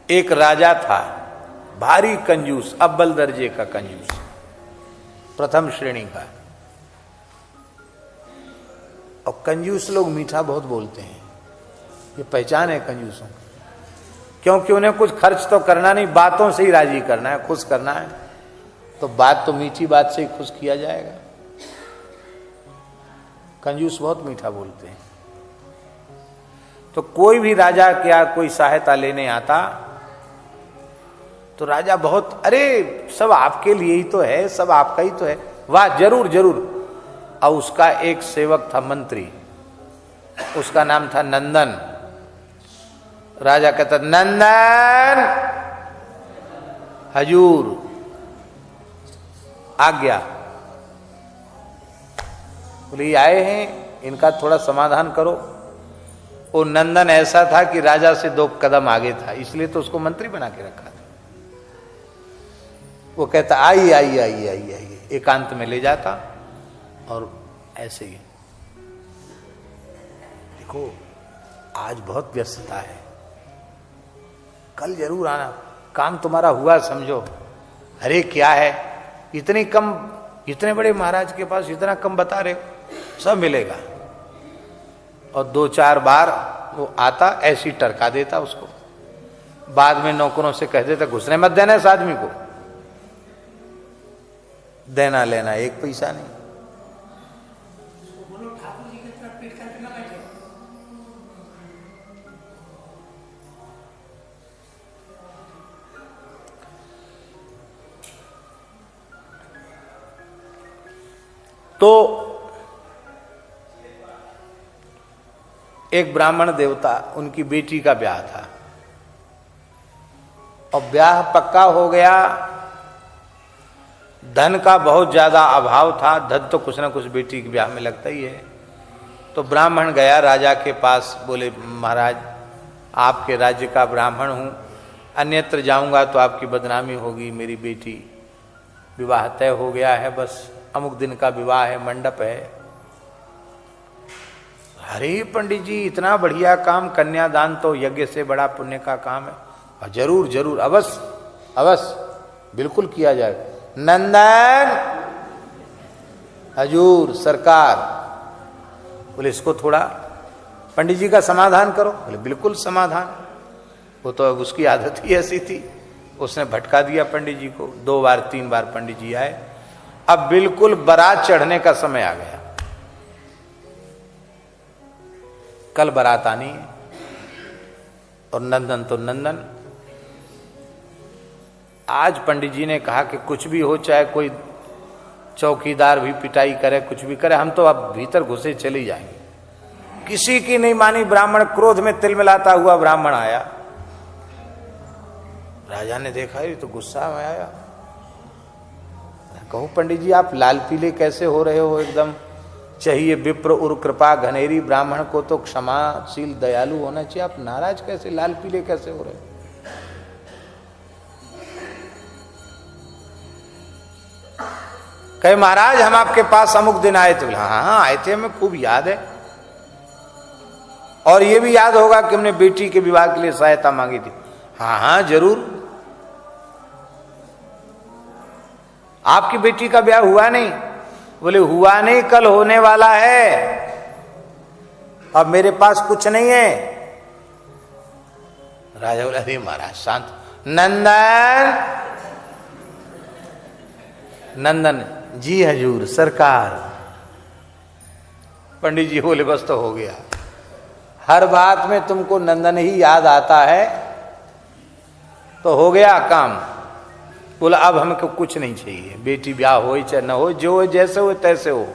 एक राजा था, भारी कंजूस, अव्वल दर्जे का कंजूस, प्रथम श्रेणी का। और कंजूस लोग मीठा बहुत बोलते हैं, ये पहचान है कंजूसों की, क्योंकि उन्हें कुछ खर्च तो करना नहीं, बातों से ही राजी करना है, खुश करना है, तो बात तो मीठी बात से ही खुश किया जाएगा। कंजूस बहुत मीठा बोलते हैं। तो कोई भी राजा क्या कोई सहायता लेने आता तो राजा बहुत, अरे सब आपके लिए ही तो है, सब आपका ही तो है, वाह जरूर जरूर। और उसका एक सेवक था मंत्री, उसका नाम था नंदन। राजा कहता नंदन हजूर आज्ञा। बोले आए हैं, इनका थोड़ा समाधान करो। वो नंदन ऐसा था कि राजा से 2 कदम आगे था, इसलिए तो उसको मंत्री बना के रखा था। वो कहता आइए आइए आइए आइए आइए, एकांत में ले जाता और ऐसे ही, देखो आज बहुत व्यस्तता है, कल जरूर आना, काम तुम्हारा हुआ समझो। अरे क्या है, इतनी कम, इतने बड़े महाराज के पास इतना कम बता रहे हो, सब मिलेगा। और 2-4 बार वो आता, ऐसी टरका देता उसको। बाद में नौकरों से कह देता घुसने मत देना इस आदमी को, देना लेना 1 पैसा नहीं। तो एक ब्राह्मण देवता, उनकी बेटी का ब्याह था और ब्याह पक्का हो गया। धन का बहुत ज्यादा अभाव था, धन तो कुछ ना कुछ बेटी के ब्याह में लगता ही है। तो ब्राह्मण गया राजा के पास, बोले महाराज आपके राज्य का ब्राह्मण हूं, अन्यत्र जाऊंगा तो आपकी बदनामी होगी, मेरी बेटी विवाह तय हो गया है, बस अमुक दिन का विवाह है, मंडप है। अरे पंडित जी इतना बढ़िया काम, कन्यादान तो यज्ञ से बड़ा पुण्य का काम है। जरूर जरूर, अवश्य अवश्य, बिल्कुल किया जाए। नंदन हजूर सरकार। बोले इसको थोड़ा पंडित जी का समाधान करो। बोले बिल्कुल समाधान। वो तो अब उसकी आदत ही ऐसी थी, उसने भटका दिया पंडित जी को। 2 बार 3 बार पंडित जी आए। अब बिल्कुल बारात चढ़ने का समय आ गया, कल बारात आनी है। और नंदन तो नंदन, आज पंडित जी ने कहा कि कुछ भी हो, चाहे कोई चौकीदार भी पिटाई करे, कुछ भी करे, हम तो अब भीतर घुसे चले जाएंगे। किसी की नहीं मानी। ब्राह्मण क्रोध में तिलमिलाता हुआ ब्राह्मण आया। राजा ने देखा ये तो गुस्सा में आया। कहूं पंडित जी आप लाल पीले कैसे हो रहे हो, एकदम चाहिए विप्र उर कृपा घनेरी, ब्राह्मण को तो क्षमाशील दयालु होना चाहिए, आप नाराज कैसे, लाल पीले कैसे हो रहे हो? कहे महाराज हम आपके पास अमुक दिन आए थे। हाँ हाँ आए थे, हमें खूब याद है, और ये भी याद होगा कि हमने बेटी के विवाह के लिए सहायता मांगी थी। हाँ हाँ जरूर। आपकी बेटी का ब्याह हुआ नहीं? बोले हुआ नहीं, कल होने वाला है, अब मेरे पास कुछ नहीं है। राजा बोला अरे महाराज शांत। नंदन नंदन जी हजूर सरकार। पंडित जी बोले बस तो हो गया, हर बात में तुमको नंदन ही याद आता है तो हो गया काम। बोला अब हमको कुछ नहीं चाहिए, बेटी ब्याह हो चाहे न हो, जो हो जैसे हो तैसे हो।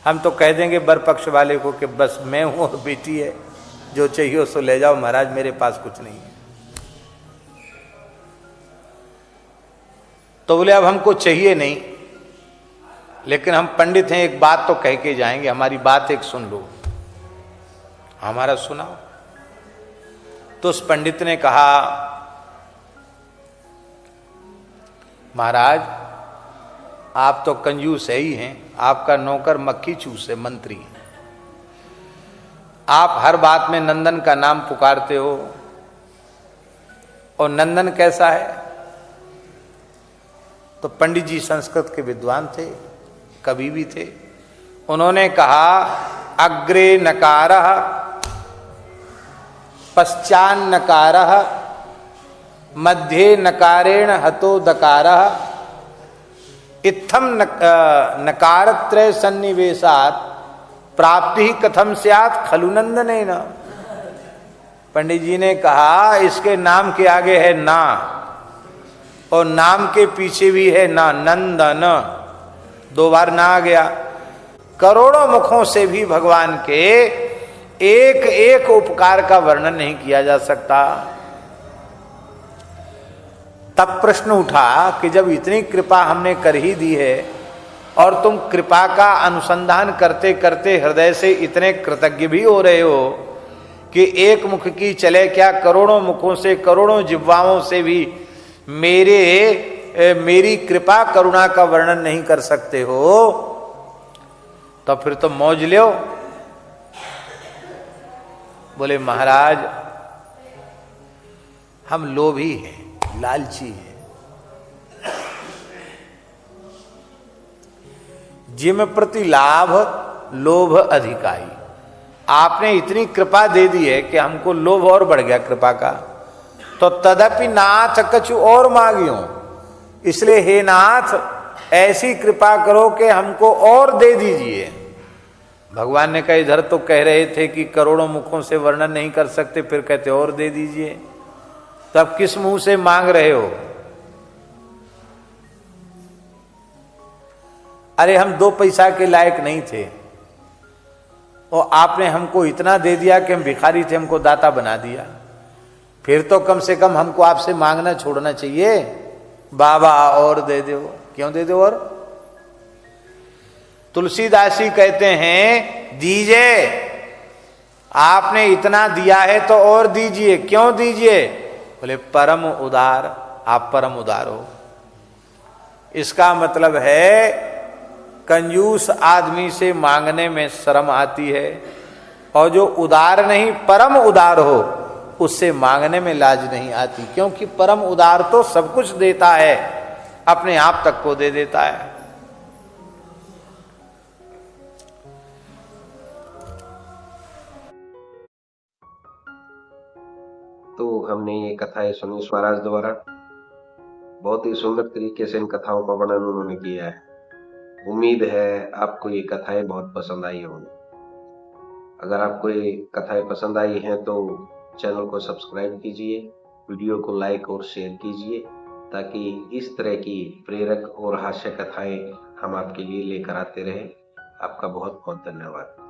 हम तो कह देंगे बर पक्ष वाले को कि बस मैं हूं और बेटी है, जो चाहिए उसको ले जाओ महाराज, मेरे पास कुछ नहीं है। तो बोले अब हमको चाहिए नहीं, लेकिन हम पंडित हैं, एक बात तो कह के जाएंगे, हमारी बात एक सुन लो। हमारा सुनाओ। तो उस पंडित ने कहा महाराज आप तो कंजूस है ही हैं, आपका नौकर मक्खी चूस है, मंत्री। आप हर बात में नंदन का नाम पुकारते हो और नंदन कैसा है? तो पंडित जी संस्कृत के विद्वान थे, कवि भी थे। उन्होंने कहा अग्रे नकारः पश्चान्नकारः मध्ये नकारेण हतो दकारः इत्थम नकारत्रय सन्निवेशात् प्राप्ति ही कथम स्यात् खलु नंदनेन। पंडित जी ने कहा इसके नाम के आगे है ना, और नाम के पीछे भी है ना, नंदन, 2 बार ना आ गया। करोड़ों मुखों से भी भगवान के एक एक उपकार का वर्णन नहीं किया जा सकता। तब प्रश्न उठा कि जब इतनी कृपा हमने कर ही दी है और तुम कृपा का अनुसंधान करते करते हृदय से इतने कृतज्ञ भी हो रहे हो कि एक मुख की चले क्या करोड़ों मुखों से, करोड़ों जिह्वाओं से भी मेरी कृपा करुणा का वर्णन नहीं कर सकते हो, तो फिर तो मौज लो। बोले महाराज हम लोभी हैं, लालची हैं, जिम प्रति लाभ लोभ अधिकाई। आपने इतनी कृपा दे दी है कि हमको लोभ और बढ़ गया कृपा का, तो तदपि नाथ कछु और मांगियो, इसलिए हे नाथ ऐसी कृपा करो कि हमको और दे दीजिए। भगवान ने कहा इधर तो कह रहे थे कि करोड़ों मुखों से वर्णन नहीं कर सकते, फिर कहते और दे दीजिए, तो अब किस मुंह से मांग रहे हो? अरे हम 2 पैसा के लायक नहीं थे और आपने हमको इतना दे दिया कि हम भिखारी थे, हमको दाता बना दिया। फिर तो कम से कम हमको आपसे मांगना छोड़ना चाहिए, बाबा और दे दो। क्यों दे दो? और तुलसीदास जी कहते हैं दीजिए, आपने इतना दिया है तो और दीजिए। क्यों दीजिए? बोले परम उदार, आप परम उदार हो। इसका मतलब है कंजूस आदमी से मांगने में शर्म आती है, और जो उदार नहीं परम उदार हो उससे मांगने में लाज नहीं आती, क्योंकि परम उदार तो सब कुछ देता है, अपने आप तक को दे देता है। तो हमने ये कथाएं सुनी स्वराज द्वारा। बहुत ही सुंदर तरीके से इन कथाओं का वर्णन उन्होंने किया है। उम्मीद है आपको ये कथाएं बहुत पसंद आई होंगी। अगर आपको ये कथाएं पसंद आई हैं तो चैनल को सब्सक्राइब कीजिए, वीडियो को लाइक और शेयर कीजिए, ताकि इस तरह की प्रेरक और हास्य कथाएं हम आपके लिए लेकर आते रहें। आपका बहुत बहुत धन्यवाद।